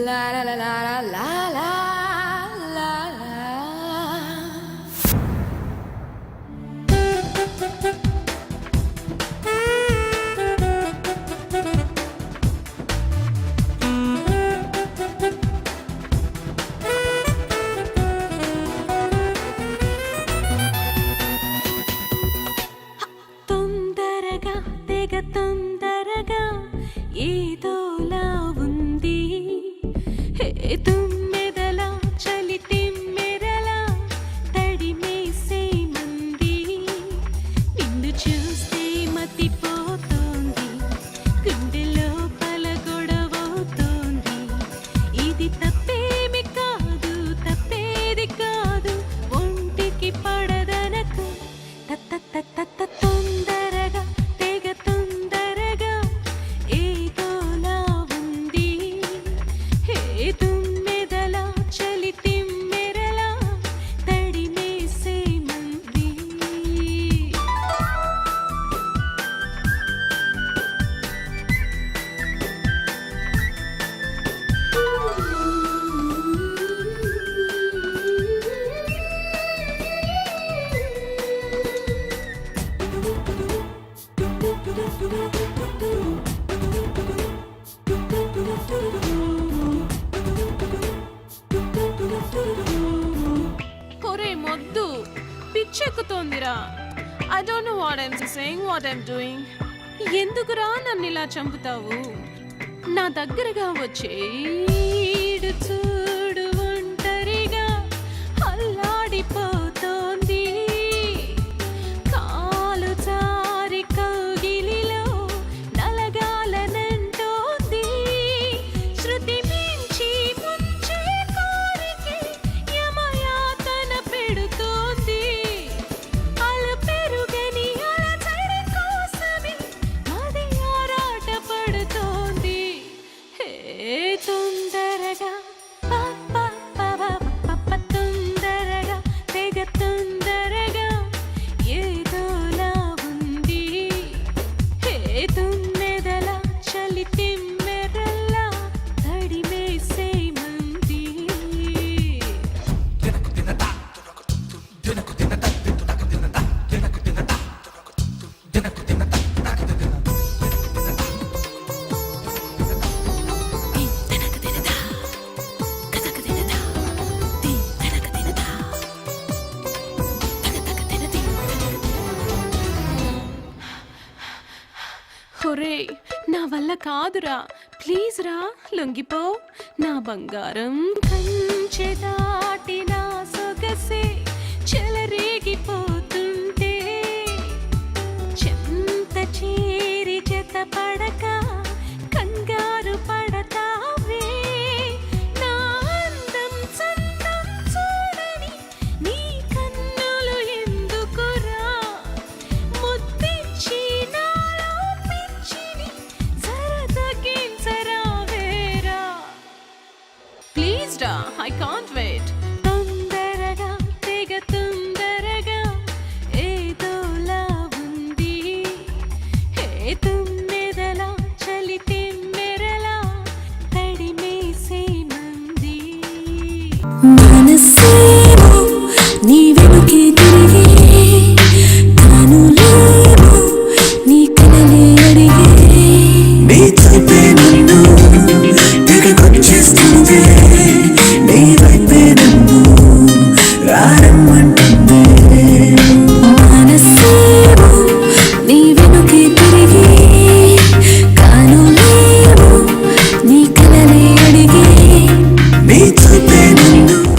La la la la la la la la. తొందరగా తెగ తొందరగా ఏదోలా ఉంది హే తుమ్మెదలా చలి తిమ్మెరలా తడిమేసే మంది నిన్ను చూస్తే మతిపోతోంది గుండెలో పల గొడవవుతోంది ఇది తప్పేమి కాదు తప్పేది కాదు ఒంటికి పడదనకు తత్త తొందరగా తెగ తొందరగా ఏదోలా ఉంది హే తుమ్మెదలా చలి తిమ్మెరలా తడిమేసే మంది ఒరే మొద్దు పిచ్చెక్కుతోందిరా. I don't know what I'm saying, what I'm doing. ఎందుకురా నన్ను ఇలా చంపుతావు? నా దగ్గరగా వచ్చేడు చూడు ఒంటరిగా అల్లాడిపోతోంది కాలు జారి కౌగిలిలో నలగాలనంటోంది శృతి మించి ముంచే కోరికే యమయాతన పెడుతోంది అల పెరుగని అలజడి కోసమే మది ఆరాట పడుతోంది హే తొందరగా తొందరగా తెగ తొందరగా ఏదోలా ఉంది హే తుమ్మెదలా చలి తిమ్మెరల్లా తడిమేసే మంది ఒరే నా వల్ల కాదురా, ప్లీజ్ రా లొంగిపో నా బంగారం కంచె దాటి నా సొగసే